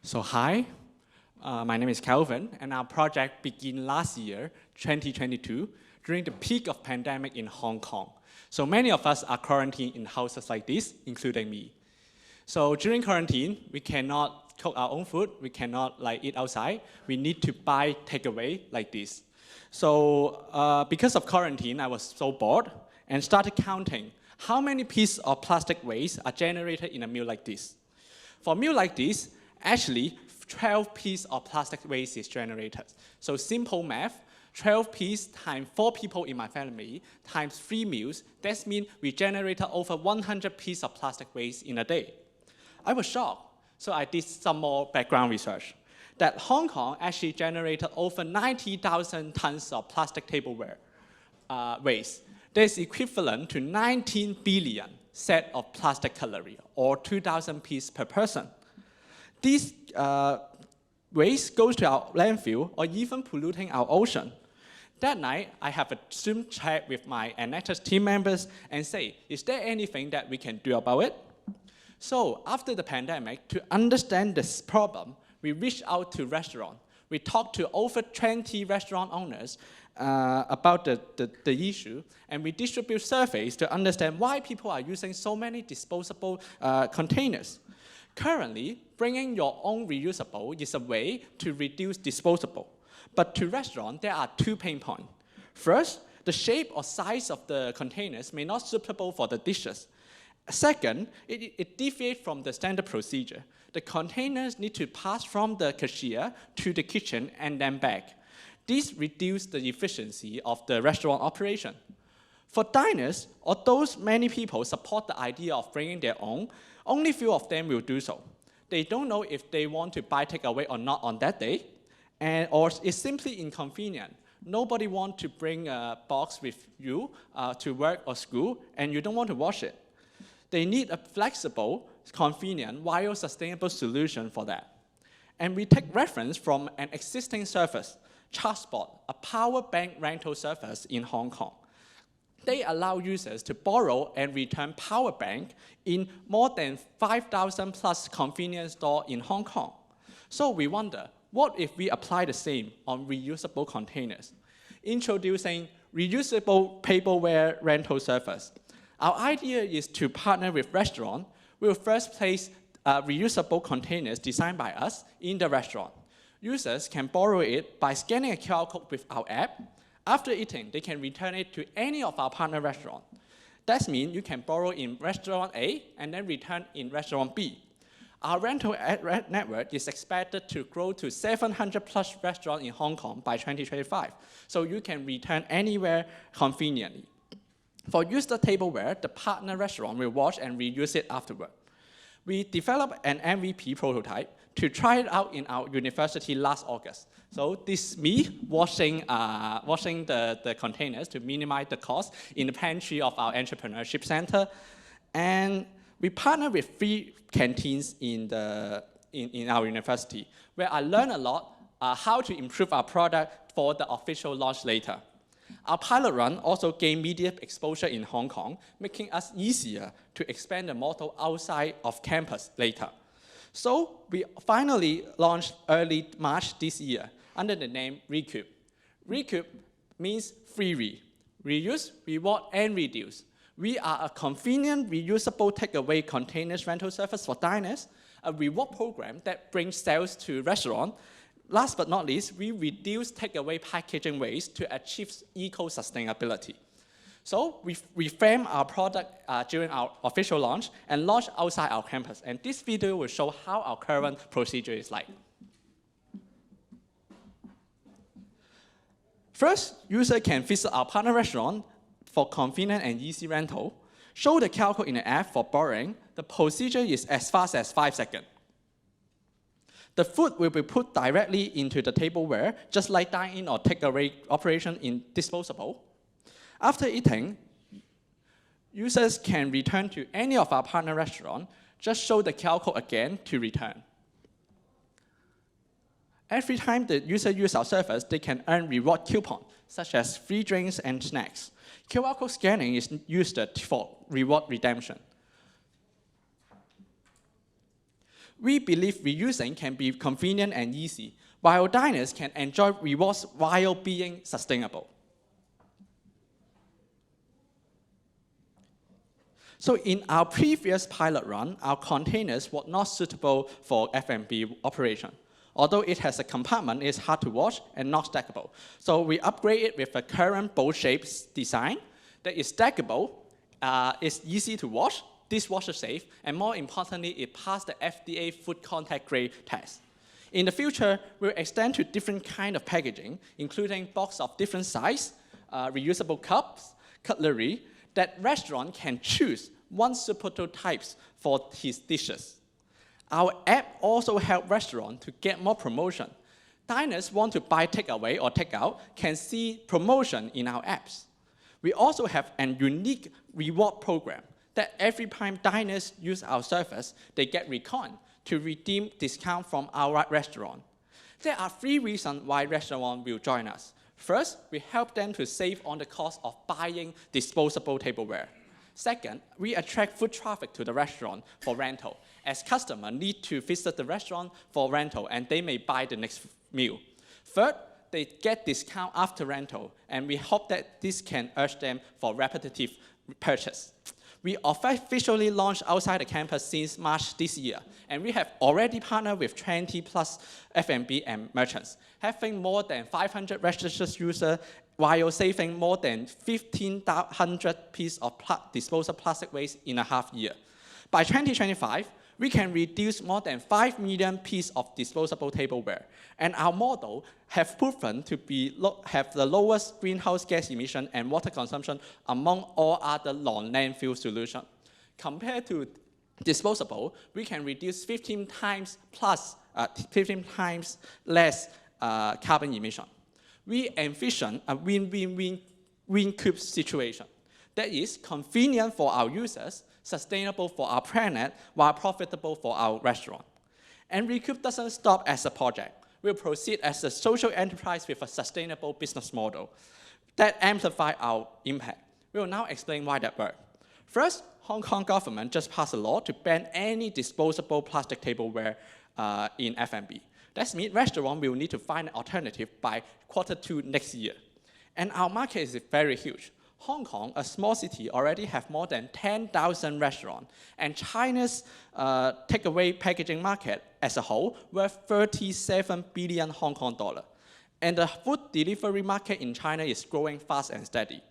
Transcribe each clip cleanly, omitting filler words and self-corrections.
So hi, my name is Calvin, and our project began last year, 2022, during the peak of pandemic in Hong Kong. So many of us are quarantined in houses like this, including me. So during quarantine, we cannot cook our own food, we cannot eat outside, we need to buy takeaway like this. So because of quarantine, I was so bored and started counting how many pieces of plastic waste are generated in a meal like this. For a meal like this, actually 12 pieces of plastic waste is generated. So simple math, 12 pieces times 4 people in my family times 3 meals, that means we generated over 100 pieces of plastic waste in a day. I was shocked, so I did some more background research. That Hong Kong actually generated over 90,000 tons of plastic tableware waste. That is equivalent to 19 billion set of plastic cutlery, or 2,000 pieces per person. These waste goes to our landfill or even polluting our ocean. That night, I have a Zoom chat with my Enactus team members and say, is there anything that we can do about it? So after the pandemic, to understand this problem, we reached out to restaurants. We talked to over 20 restaurant owners about the issue, and we distribute surveys to understand why people are using so many disposable containers. Currently, bringing your own reusable is a way to reduce disposable. But to restaurants, there are 2 pain points. First, the shape or size of the containers may not be suitable for the dishes. Second, it deviates from the standard procedure. The containers need to pass from the cashier to the kitchen and then back. This reduces the efficiency of the restaurant operation. For diners, although many people support the idea of bringing their own, only few of them will do so. They don't know if they want to buy takeaway or not on that day, or it's simply inconvenient. Nobody wants to bring a box with you to work or school, and you don't want to wash it. They need a flexible, convenient, while sustainable solution for that. And we take reference from an existing service, ChargeSpot, a power bank rental service in Hong Kong. They allow users to borrow and return power bank in more than 5,000 plus convenience stores in Hong Kong. So we wonder, what if we apply the same on reusable containers? Introducing reusable tableware rental service. Our idea is to partner with restaurants. We'll first place reusable containers designed by us in the restaurant. Users can borrow it by scanning a QR code with our app. After eating, they can return it to any of our partner restaurants. That means you can borrow in restaurant A and then return in restaurant B. Our rental network is expected to grow to 700 plus restaurants in Hong Kong by 2025, so you can return anywhere conveniently. For used tableware, the partner restaurant will wash and reuse it afterward. We developed an MVP prototype to try it out in our university last August. So this is me washing the containers to minimize the cost in the pantry of our entrepreneurship center. And we partner with 3 canteens in our university, where I learned a lot how to improve our product for the official launch later. Our pilot run also gained media exposure in Hong Kong, making us easier to expand the model outside of campus later. So we finally launched early March this year under the name Recoup. Recoup means free reuse, reward, and reduce. We are a convenient, reusable takeaway containers rental service for diners, a reward program that brings sales to restaurants. Last but not least, we reduce takeaway packaging waste to achieve eco-sustainability. So we framed our product during our official launch and launched outside our campus. And this video will show how our current procedure is like. First, users can visit our partner restaurant for convenient and easy rental. Show the QR code in the app for borrowing. The procedure is as fast as 5 seconds. The food will be put directly into the tableware, just like dine-in or take-away operation in disposable. After eating, users can return to any of our partner restaurants. Just show the QR code again to return. Every time the user uses our service, they can earn reward coupons, such as free drinks and snacks. QR code scanning is used for reward redemption. We believe reusing can be convenient and easy, while diners can enjoy rewards while being sustainable. So in our previous pilot run, our containers were not suitable for F&B operation. Although it has a compartment, it's hard to wash and not stackable. So we upgrade it with a current bowl-shaped design that is stackable, it's easy to wash, dishwasher safe, and more importantly, it passed the FDA food contact grade test. In the future, we'll extend to different kind of packaging, including box of different size, reusable cups, cutlery, that restaurant can choose one super types for his dishes. Our app also helps restaurants to get more promotion. Diners want to buy takeaway or takeout can see promotion in our apps. We also have a unique reward program that every time diners use our service, they get recoin to redeem discount from our restaurant. There are 3 reasons why restaurants will join us. First, we help them to save on the cost of buying disposable tableware. Second, we attract foot traffic to the restaurant for rental, as customers need to visit the restaurant for rental and they may buy the next meal. Third, they get discount after rental, and we hope that this can urge them for repetitive purchase. We officially launched outside the campus since March this year, and we have already partnered with 20 plus F&B and merchants, having more than 500 registered users while saving more than 1,500 pieces of disposable plastic waste in a half year. By 2025, we can reduce more than 5 million pieces of disposable tableware, and our model have proven to have the lowest greenhouse gas emission and water consumption among all other non-landfill solutions. Compared to disposable, we can reduce 15 times less carbon emission. We envision a win-win-win cube situation that is convenient for our users, sustainable for our planet, while profitable for our restaurant. And Recoup doesn't stop as a project. We'll proceed as a social enterprise with a sustainable business model that amplifies our impact. We will now explain why that works. First, Hong Kong government just passed a law to ban any disposable plastic tableware in F&B. That means restaurants will need to find an alternative by Q2 next year. And our market is very huge. Hong Kong, a small city, already have more than 10,000 restaurants, and China's takeaway packaging market as a whole worth 37 billion Hong Kong dollar. And the food delivery market in China is growing fast and steady.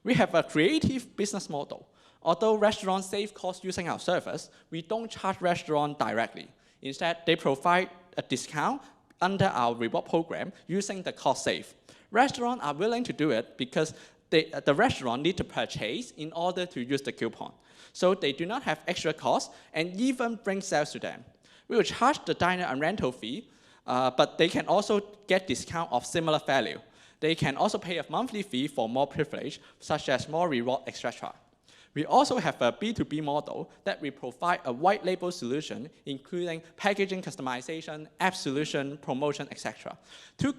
We have a creative business model. Although restaurants save costs using our service, we don't charge restaurants directly. Instead, they provide a discount under our reward program using the cost save. Restaurants are willing to do it because the restaurant need to purchase in order to use the coupon. So they do not have extra costs and even bring sales to them. We will charge the diner a rental fee, but they can also get discount of similar value. They can also pay a monthly fee for more privilege, such as more reward, etc. We also have a B2B model that we provide a white label solution, including packaging customization, app solution, promotion, etc. Two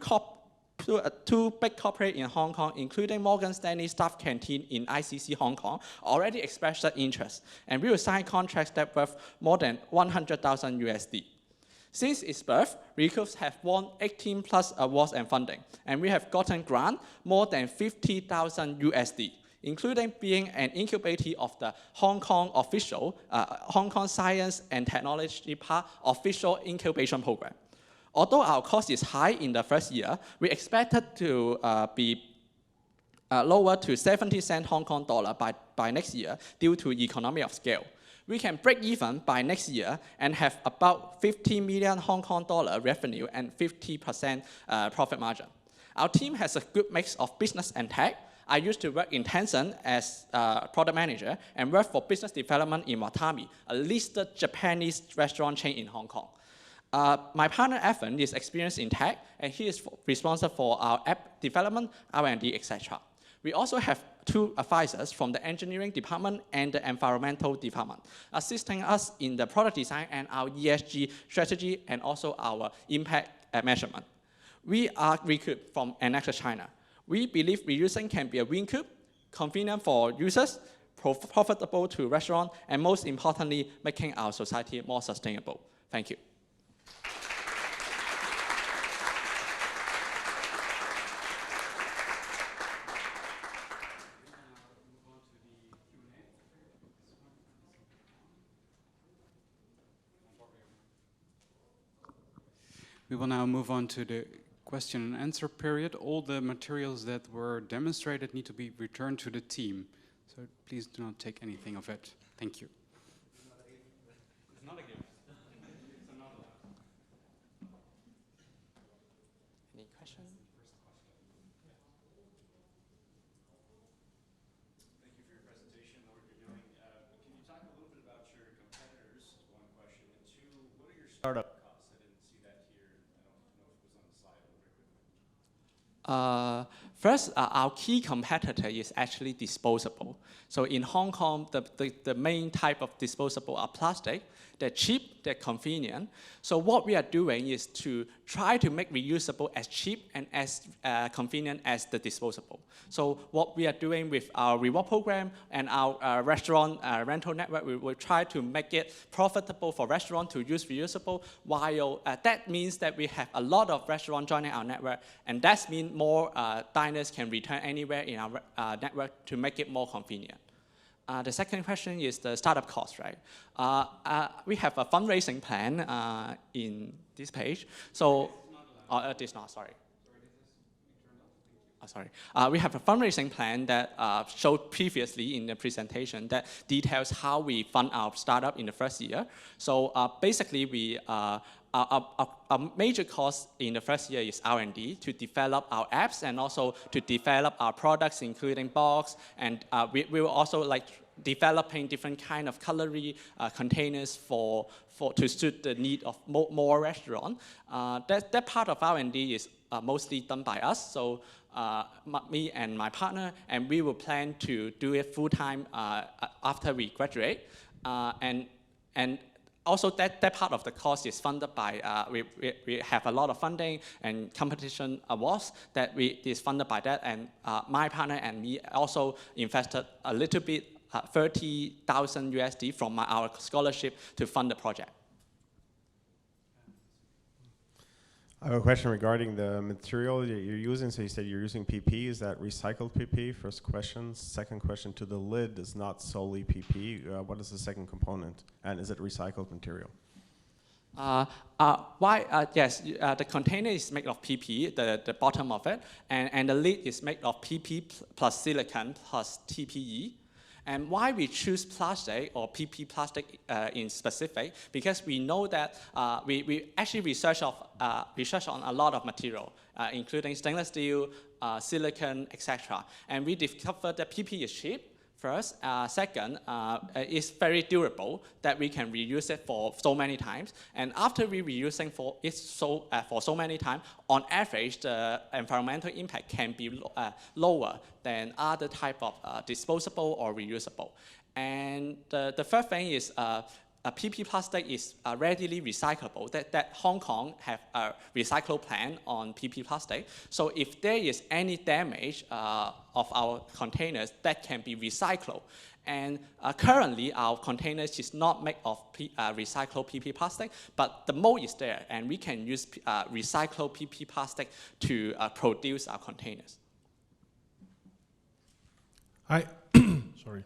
big corporates in Hong Kong, including Morgan Stanley Staff Canteen in ICC Hong Kong, already expressed their interest, and we will sign contracts that worth more than 100,000 USD. Since its birth, Recoups have won 18 plus awards and funding, and we have gotten grant more than 50,000 USD, including being an incubator of the Hong Kong Science and Technology Park official incubation program. Although our cost is high in the first year, we expect it to be lower to 70 cents Hong Kong dollar by next year due to economy of scale. We can break even by next year and have about 50 million Hong Kong dollar revenue and 50% profit margin. Our team has a good mix of business and tech. I used to work in Tencent as a product manager and work for business development in Watami, a listed Japanese restaurant chain in Hong Kong. My partner Evan is experienced in tech, and he is responsible for our app development, R&D, etc. We also have 2 advisors from the engineering department and the environmental department, assisting us in the product design and our ESG strategy and also our impact measurement. We are Recoup from Enactus China. We believe reusing can be a win coup, convenient for users, profitable to restaurant, and most importantly, making our society more sustainable. Thank you. We will now move on to the question and answer period. All the materials that were demonstrated need to be returned to the team. So please do not take anything of it. Thank you. It's not a gift. It's another one. Any questions? Thank you for your presentation and what you're doing. Can you talk a little bit about your competitors, is one question, and two, what are your startup costs? I didn't see that here. I don't know if it was on the slide very quickly. First, our key competitor is actually disposable. So in Hong Kong, the main type of disposable are plastic. They're cheap, they're convenient. So what we are doing is to try to make reusable as cheap and as convenient as the disposable. So what we are doing with our reward program and our restaurant rental network, we will try to make it profitable for restaurants to use reusable, while that means that we have a lot of restaurants joining our network, and that means more diners can return anywhere in our network to make it more convenient. The second question is the startup cost, right? We have a fundraising plan in this page. So, it is not, sorry. Sorry. We have a fundraising plan that showed previously in the presentation that details how we fund our startup in the first year. So basically, our major cost in the first year is R&D to develop our apps and also to develop our products, including box, and we will also like developing different kind of cutlery containers to suit the need of more restaurants. That part of R&D is mostly done by us. So me and my partner, and we will plan to do it full time after we graduate, and also that part of the cost is funded by, we have a lot of funding and competition awards that is funded by that, and my partner and me also invested a little bit, 30,000 USD from our scholarship to fund the project. I have a question regarding the material that you're using. So you said you're using PP. Is that recycled PP? First question. Second question, to the lid is not solely PP. What is the second component? And is it recycled material? Yes, the container is made of PP, the bottom of it, and the lid is made of PP plus silicon plus TPE. And why we choose plastic or PP plastic in specific, because we know that we actually research on a lot of material, including stainless steel, silicon, etc. And we discovered that PP is cheap. First, second, it's very durable that we can reuse it for so many times. And after we reusing for so many times, on average, the environmental impact can be lower than other type of disposable or reusable. And the third thing is PP plastic is readily recyclable. That Hong Kong have a recycle plan on PP plastic. So if there is any damage of our containers, that can be recycled. And currently, our containers is not made of recycled PP plastic, but the mold is there, and we can use recycled PP plastic to produce our containers. Hi, sorry.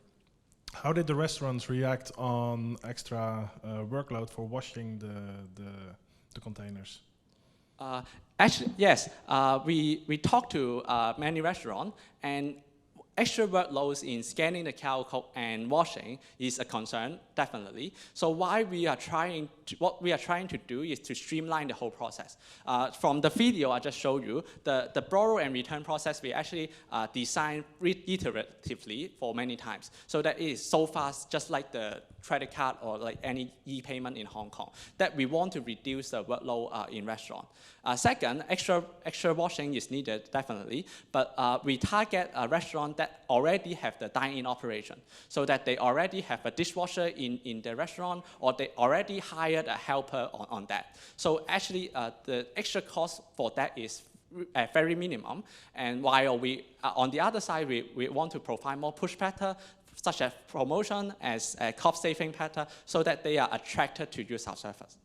How did the restaurants react on extra workload for washing the containers? Actually, yes. We talked to many restaurants, and extra workloads in scanning the QR code and washing is a concern, definitely. So what we are trying to do is to streamline the whole process. From the video I just showed you, the borrow and return process, we actually design iteratively for many times. So that it is so fast, just like the credit card or like any e-payment in Hong Kong, that we want to reduce the workload in restaurant. Second, extra washing is needed, definitely, but we target a restaurant that already have the dine-in operation, so that they already have a dishwasher in the restaurant, or they already hired a helper on that. So actually, the extra cost for that is very minimum. And while we, on the other side, we want to provide more push factor such as promotion, as a cost saving factor, so that they are attracted to use our service.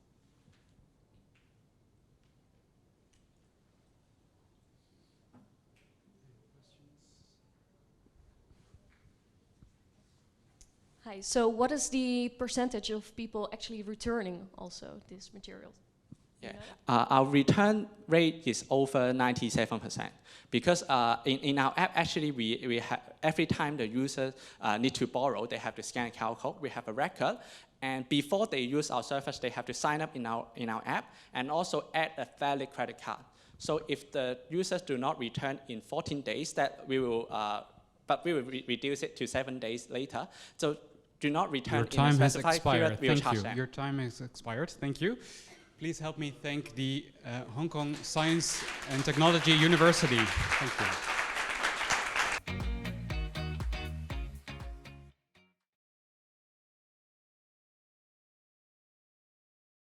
Hi, so what is the percentage of people actually returning also these materials? Yeah. Our return rate is over 97%, because in our app, actually, we have, every time the user need to borrow, they have to scan a QR code. We have a record, and before they use our service, they have to sign up in our app and also add a valid credit card. So if the users do not return in 14 days, that we will, but we will reduce it to 7 days later. So do not return in a specified period, we will charge them. Your time has expired. Thank you. Please help me thank the Hong Kong Science and Technology University. Thank you.